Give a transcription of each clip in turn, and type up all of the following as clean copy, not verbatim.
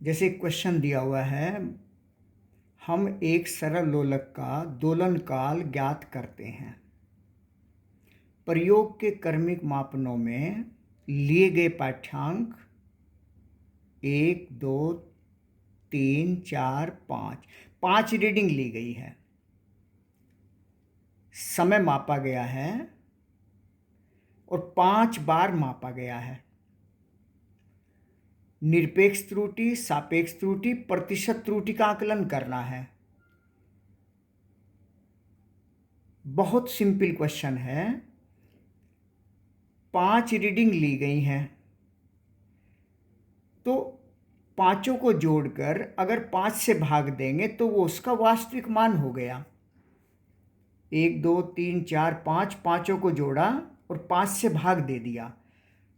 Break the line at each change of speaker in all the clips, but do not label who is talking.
जैसे क्वेश्चन दिया हुआ है, हम एक सरल लोलक का दोलन काल ज्ञात करते हैं। प्रयोग के क्रमिक मापनों में लिए गए पाठ्यांक 1, 2, 3, 4, 5 रीडिंग ली गई है। समय मापा गया है और 5 बार मापा गया है। निरपेक्ष त्रुटि, सापेक्ष त्रुटि, प्रतिशत त्रुटि का आकलन करना है। बहुत सिंपल क्वेश्चन है। 5 रीडिंग ली गई हैं, तो पांचों को जोड़कर अगर 5 से भाग देंगे तो वो उसका वास्तविक मान हो गया। 1, 2, 3, 4, 5, पांचों को जोड़ा और 5 से भाग दे दिया,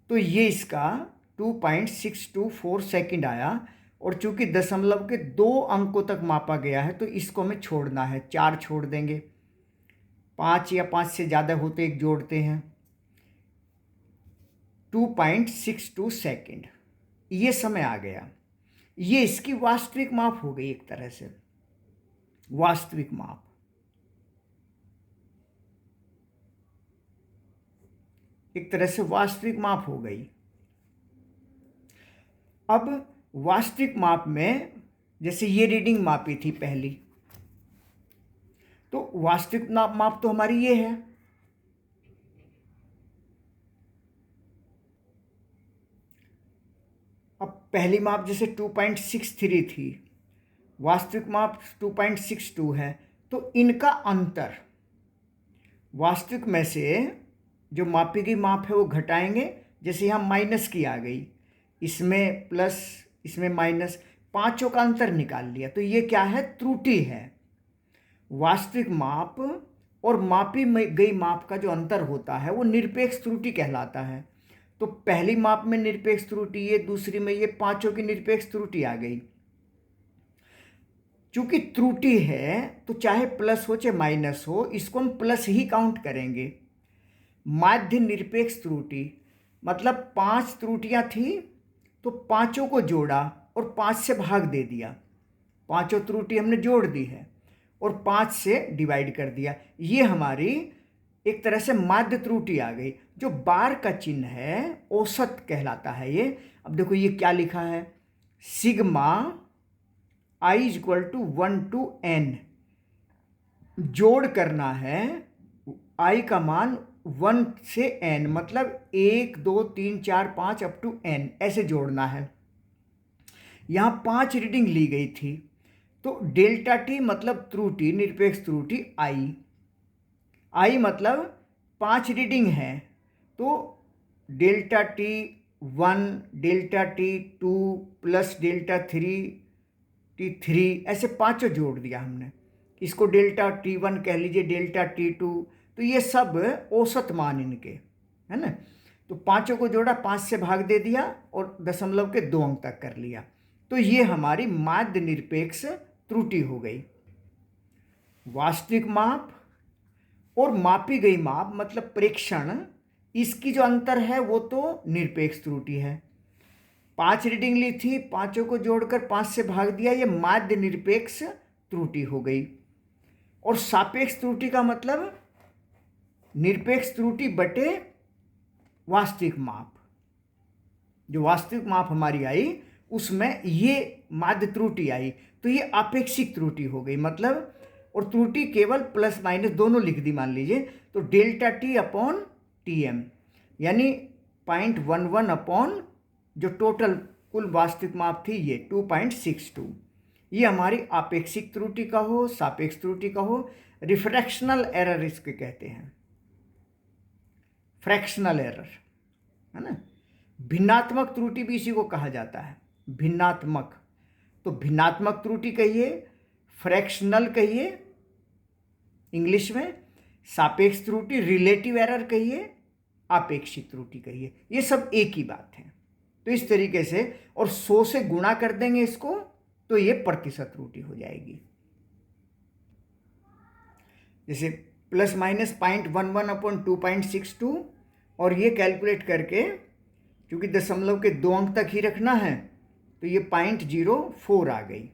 तो ये इसका 2.624 सेकंड आया। और चूंकि दशमलव के 2 अंकों तक मापा गया है तो इसको हमें छोड़ना है, 4 छोड़ देंगे। 5 या 5 से ज़्यादा होते एक जोड़ते हैं, 2.62 सेकंड ये समय आ गया। ये इसकी वास्तविक माप हो गई, एक तरह से वास्तविक माप। एक तरह से वास्तविक माप हो गई। अब वास्तविक माप में जैसे ये रीडिंग मापी थी पहली, तो वास्तविक माप तो हमारी ये है। अब पहली माप जैसे 2.63 थी, वास्तविक माप 2.62 है, तो इनका अंतर वास्तविक में से जो मापी गई माप है वो घटाएंगे। जैसे यहाँ माइनस की आ गई, इसमें प्लस इसमें माइनस, पांचों का अंतर निकाल लिया, तो ये क्या है? त्रुटि है। वास्तविक माप और मापी गई माप का जो अंतर होता है वो निरपेक्ष त्रुटि कहलाता है। तो पहली माप में निरपेक्ष त्रुटि ये, दूसरी में ये, पांचों की निरपेक्ष त्रुटि आ गई। चूंकि त्रुटि है तो चाहे प्लस हो चाहे माइनस हो, इसको हम प्लस ही काउंट करेंगे। माध्य निरपेक्ष त्रुटि मतलब 5 त्रुटियां थी तो पांचों को जोड़ा और 5 से भाग दे दिया। पांचों त्रुटि हमने जोड़ दी है और 5 से डिवाइड कर दिया। ये हमारी एक तरह से माध्य त्रुटि आ गई। जो बार का चिन्ह है औसत कहलाता है ये। अब देखो ये क्या लिखा है, sigma i equal to 1 to n। जोड़ करना है i का मान 1 से n, मतलब 1, 2, 3, 4, 5 अप टू n, ऐसे जोड़ना है। यहाँ 5 रीडिंग ली गई थी, तो डेल्टा टी मतलब त्रुटि, निरपेक्ष त्रुटि आई मतलब 5 रीडिंग है, तो delta T 1, delta T 2 plus delta T3 ऐसे पांचों जोड़ दिया हमने। इसको डेल्टा T1 कह लीजिए, डेल्टा T2, तो ये सब औसत मान इनके है ना। तो पांचों को जोड़ा, 5 से भाग दे दिया और दशमलव के 2 अंक तक कर लिया, तो ये हमारी माध्य निरपेक्ष त्रुटि हो गई। वास्तविक माप और मापी गई माप मतलब प्रेक्षण, इसकी जो अंतर है वो तो निरपेक्ष त्रुटि है। 5 रीडिंग ली थी, पांचों को जोड़कर 5 से भाग दिया, ये माध्य निरपेक्ष त्रुटि हो गई। और सापेक्ष त्रुटि का मतलब निरपेक्ष त्रुटि बटे वास्तविक माप। जो वास्तविक माप हमारी आई उसमें ये माध्य त्रुटि आई, तो ये आपेक्षिक त्रुटि हो गई मतलब। और त्रुटि केवल प्लस माइनस दोनों लिख दी मान लीजिए, तो डेल्टा टी अपॉन TM, यानी 0.11 अपॉन जो टोटल कुल वास्तविक माप थी ये 2.62। ये हमारी आपेक्षिक त्रुटि का हो, सापेक्ष त्रुटि का हो, रिफ्रैक्शनल एरर इसके कहते हैं, फ्रैक्शनल एरर है ना। भिन्नात्मक त्रुटि भी इसी को कहा जाता है, भिन्नात्मक। तो भिन्नात्मक त्रुटि कहिए, फ्रैक्शनल कहिए इंग्लिश में, सापेक्ष त्रुटि रिलेटिव एरर कहिए, आपेक्षिक त्रुटि कहिए, ये सब एक ही बात है। तो इस तरीके से, और 100 से गुणा कर देंगे इसको तो ये प्रतिशत त्रुटि हो जाएगी। जैसे प्लस माइनस 0.11 अपॉन 2.62, और ये कैलकुलेट करके, क्योंकि दशमलव के 2 अंक तक ही रखना है, तो ये 0.04 आ गई।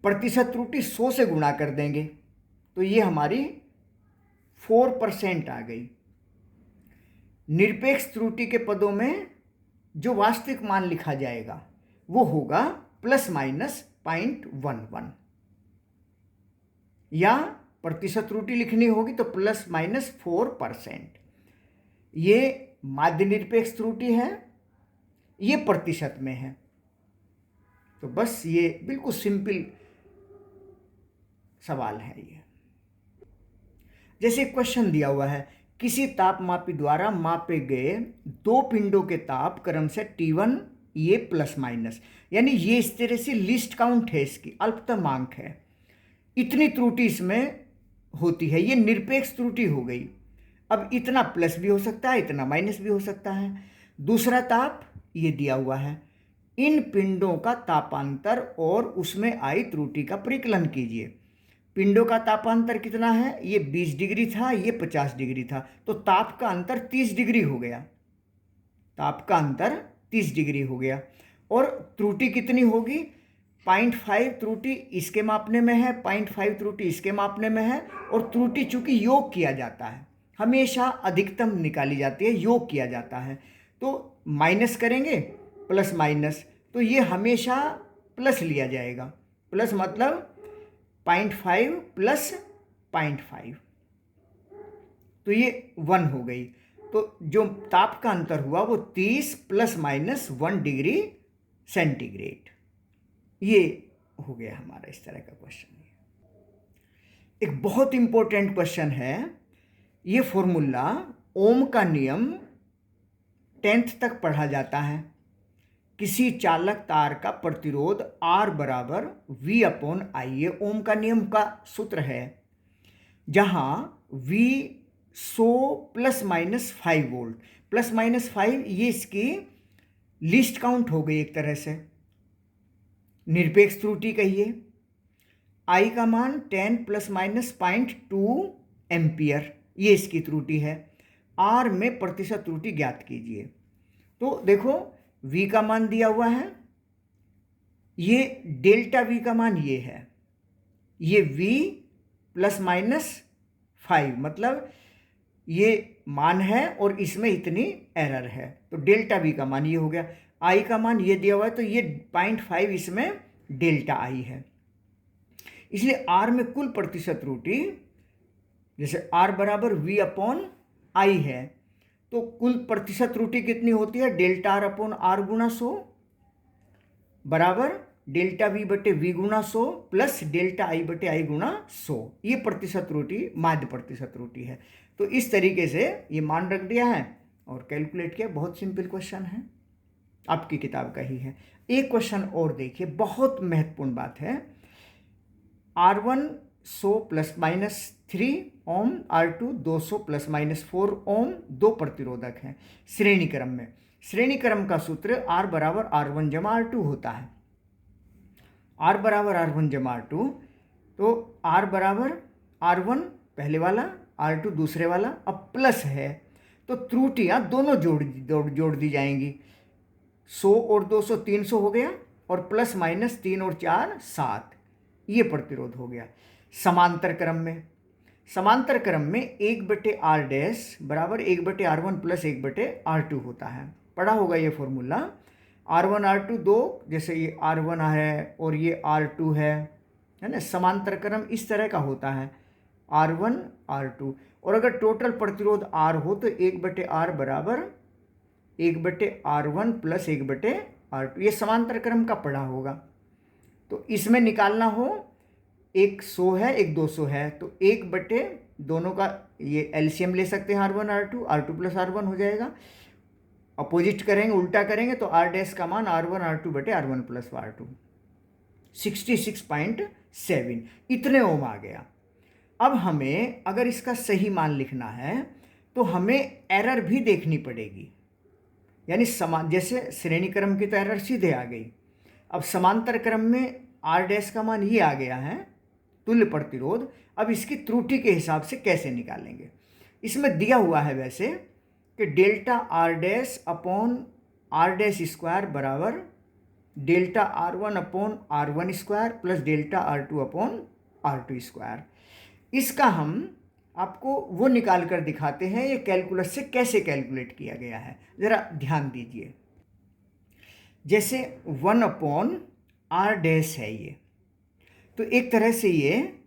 प्रतिशत त्रुटि 100 से गुणा कर देंगे तो ये हमारी 4% आ गई। निरपेक्ष त्रुटि के पदों में जो वास्तविक मान लिखा जाएगा वो होगा ±0.11, या प्रतिशत त्रुटि लिखनी होगी तो ±4%। ये माध्य निरपेक्ष त्रुटि है, ये प्रतिशत में है। तो बस ये बिल्कुल सिंपल सवाल है ये। जैसे क्वेश्चन दिया हुआ है, किसी तापमापी द्वारा मापे गए दो पिंडों के ताप क्रम से T1 ये प्लस माइनस, यानी ये इस तरह से लिस्ट काउंट है, इसकी अल्पतमांक है, इतनी त्रुटि इसमें होती है, ये निरपेक्ष त्रुटि हो गई। अब इतना प्लस भी हो सकता है, इतना माइनस भी हो सकता है। दूसरा ताप ये दिया हुआ है, इन पिंडों का तापांतर और उसमें आई त्रुटि का परिकलन कीजिए। पिंडों का तापांतर कितना है, ये 20 डिग्री था, ये 50 डिग्री था, तो ताप का अंतर 30 डिग्री हो गया, ताप का अंतर 30 डिग्री हो गया। और त्रुटि कितनी होगी, 0.5 त्रुटि इसके मापने में है, 0.5 त्रुटि इसके मापने में है, और त्रुटि चूंकि योग किया जाता है, हमेशा अधिकतम निकाली जाती है, योग किया जाता है, तो माइनस करेंगे प्लस माइनस, तो ये हमेशा प्लस लिया जाएगा। प्लस मतलब 0.5 प्लस 0.5, तो ये 1 हो गई। तो जो ताप का अंतर हुआ वो 30 ±1 डिग्री सेंटीग्रेड, ये हो गया हमारा इस तरह का क्वेश्चन। एक बहुत इंपॉर्टेंट क्वेश्चन है, ये फॉर्मूला ओम का नियम 10th तक पढ़ा जाता है। किसी चालक तार का प्रतिरोध R बराबर V/I, ये ओम का नियम का सूत्र है, जहां V 100 ±5 वोल्ट, ±5 ये इसकी लिस्ट काउंट हो गई एक तरह से, निरपेक्ष त्रुटि कहिए। I का मान 10 ± 0.2 एम्पियर, ये इसकी त्रुटि है। R में प्रतिशत त्रुटि ज्ञात कीजिए। तो देखो V का मान दिया हुआ है, ये डेल्टा V का मान ये है, ये V ±5, मतलब ये मान है और इसमें इतनी एरर है, तो डेल्टा V का मान ये हो गया। I का मान ये दिया हुआ है, तो ये 0.5 इसमें डेल्टा I है। इसलिए R में कुल प्रतिशत त्रुटि, जैसे R बराबर V/I है, तो कुल प्रतिशत त्रुटि कितनी होती है, डेल्टा R/R गुणा 100 बराबर डेल्टा V/V गुणा 100 प्लस डेल्टा I/I गुणा 100, ये प्रतिशत त्रुटि माध्य प्रतिशत त्रुटि है। तो इस तरीके से ये मान रख दिया है और कैलकुलेट किया। बहुत सिंपल क्वेश्चन है, आपकी किताब का ही है। एक क्वेश्चन और देखिए, बहुत महत्वपूर्ण बात है। R1 100 ± 3 ओम, R2 200 ± 4 ओम, दो प्रतिरोधक हैं श्रेणी क्रम में। श्रेणी क्रम का सूत्र R बराबर R1 जमा R2 होता है। R बराबर R1 जमा R2, तो R बराबर R1 पहले वाला, R2 दूसरे वाला, अब प्लस है तो त्रुटियाँ दोनों जोड़ दी जाएंगी। 100 और 200 300 हो गया, और प्लस माइनस 3 और 4 7, ये प्रतिरोध हो गया। समांतर क्रम में 1/R डैश बराबर 1/R1 प्लस 1/R2 होता है। पढ़ा होगा ये फॉर्मूला। R1 R2 दो, जैसे ये R1 है और ये R2 है ना। समांतर क्रम इस तरह का होता है, R1 R2, और अगर टोटल प्रतिरोध R हो तो 1/R बराबर 1/R1 प्लस 1/R2, ये समांतर क्रम का पढ़ा होगा। तो इसमें निकालना हो, एक 100 है एक 200 है, तो 1/, दोनों का ये एलसीएम ले सकते हैं, R1 R2, R2 plus R1 हो जाएगा। अपोजिट करेंगे, उल्टा करेंगे तो R डैश का मान R1 R2/R1 प्लस R2, 66.7, इतने ओम आ गया। अब हमें अगर इसका सही मान लिखना है तो हमें एरर भी देखनी पड़ेगी, यानी जैसे श्रेणी क्रम की तो एरर सीधे आ गई। अब समांतर क्रम में R डैश का मान ये आ गया है, तुल्य प्रतिरोध। अब इसकी त्रुटि के हिसाब से कैसे निकालेंगे, इसमें दिया हुआ है वैसे कि delta R dash upon R dash square बराबर, delta R1 upon R1 square plus delta R2 upon R2 square. इसका हम आपको वो निकाल कर दिखाते हैं ये कैलकुलस से कैसे कैलकुलेट किया गया है, ज़रा ध्यान दीजिए। जैसे 1 अपॉन R डैश है ये, तो एक तरह से ये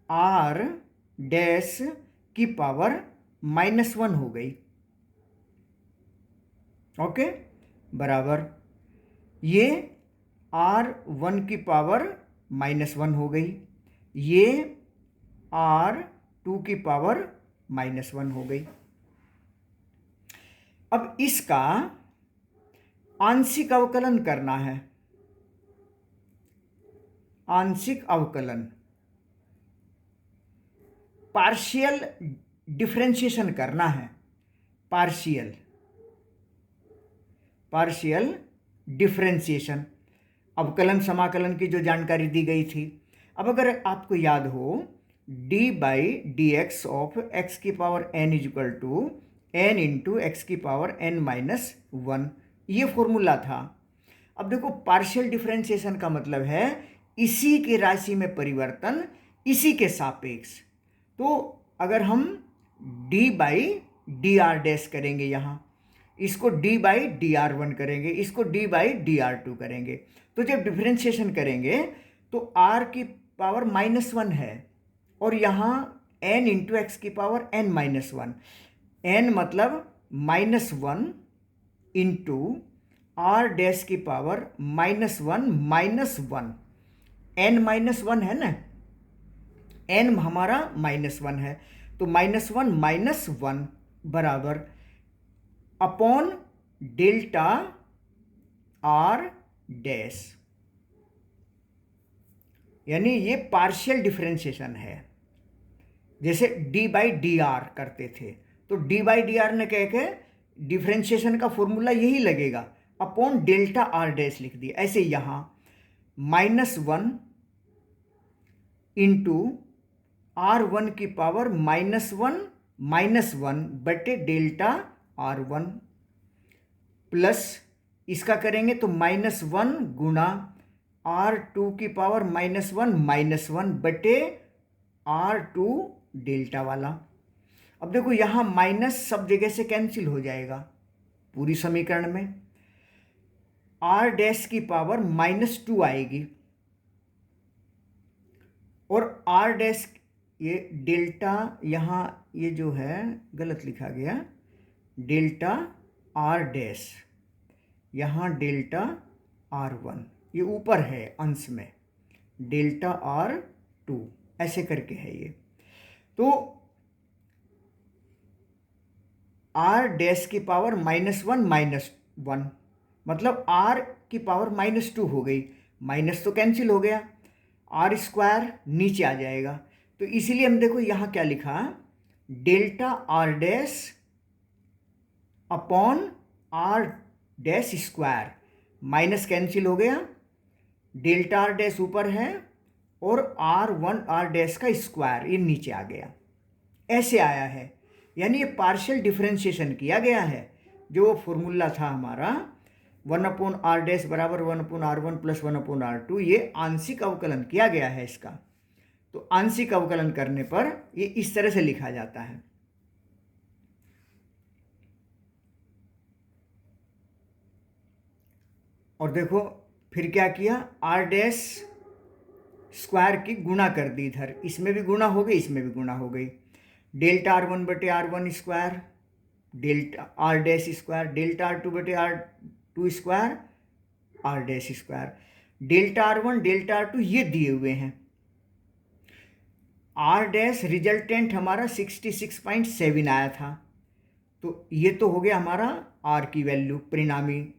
R डैश की पावर -1 हो गई, ओके, बराबर ये R1 की पावर -1 हो गई, ये R2 की पावर -1 हो गई। अब इसका आंशिक अवकलन करना है, आंशिक अवकलन, पार्शियल डिफरेंशिएशन करना है, पार्शियल डिफरेंशिएशन, अवकलन समाकलन की जो जानकारी दी गई थी। अब अगर आपको याद हो d/dx ऑफ x की power n equal to n into x की पावर n-1, ये फॉर्मूला था। अब देखो पार्शियल डिफरेंशिएशन का मतलब है इसी के राशि में परिवर्तन इसी के सापेक्ष। तो अगर हम d/dr डैश करेंगे, यहाँ इसको d/dr1 करेंगे, इसको d/dr2 करेंगे, तो जब डिफरेंशिएशन करेंगे तो r की पावर -1 है और यहाँ n इंटू एक्स की पावर n-1, n मतलब -1 इंटू r डैश की पावर -1 -1, n-1 है ना, n हमारा -1 है, तो -1 -1 बराबर अपॉन डेल्टा R डैश, यानी ये पार्शियल डिफरेंशिएशन है। जैसे d/dr करते थे तो d/dr ने कह के डिफरेंशिएशन का फॉर्मूला यही लगेगा, अपॉन डेल्टा R डैश लिख दिया। ऐसे यहाँ -1 इंटू R1 की पावर -1 बटे डेल्टा R1 प्लस इसका करेंगे तो -1 गुणा R2 की पावर -1 बटे R2 डेल्टा वाला। अब देखो यहाँ माइनस सब जगह से कैंसिल हो जाएगा पूरी समीकरण में, R डैश की पावर -2 आएगी और R डैश, ये डेल्टा, यहाँ ये जो है गलत लिखा गया, डेल्टा R डैश, यहाँ डेल्टा R1, ये ऊपर है अंश में, डेल्टा R2 ऐसे करके है ये। तो R डैश की पावर -1 मतलब R की पावर -2 हो गई, माइनस तो कैंसिल हो गया, R स्क्वायर नीचे आ जाएगा। तो इसीलिए हम देखो यहाँ क्या लिखा, delta R dash upon R dash square, minus cancel हो गया, डेल्टा R डैश ऊपर है और R डैश का स्क्वायर ये नीचे आ गया, ऐसे आया है। यानी ये पार्शियल डिफरेंशिएशन किया गया है। जो फॉर्मूला था हमारा 1/r डैश बराबर 1/r1 प्लस 1/r2, ये आंशिक अवकलन किया गया है इसका। तो आंशिक अवकलन करने पर ये इस तरह से लिखा जाता है। और देखो फिर क्या किया, R डैश स्क्वायर की गुणा कर दी, इधर इसमें भी गुणा हो गई, इसमें भी गुणा हो गई, डेल्टा R1 बटे R1 square, delta R dash square, delta R2 बटे R2 square, R dash square, delta R1 delta R2 ये दिए हुए हैं। R डैश रिजल्टेंट हमारा 66.7 आया था, तो ये तो हो गया हमारा R की वैल्यू परिणामी।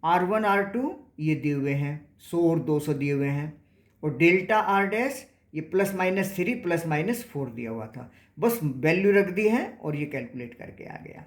R1 R2 ये दिए हुए हैं 100 और 200 दिए हुए हैं, और डेल्टा R डैश ये +-3 +-4 दिया हुआ था, बस वैल्यू रख दी है और ये कैलकुलेट करके आ गया।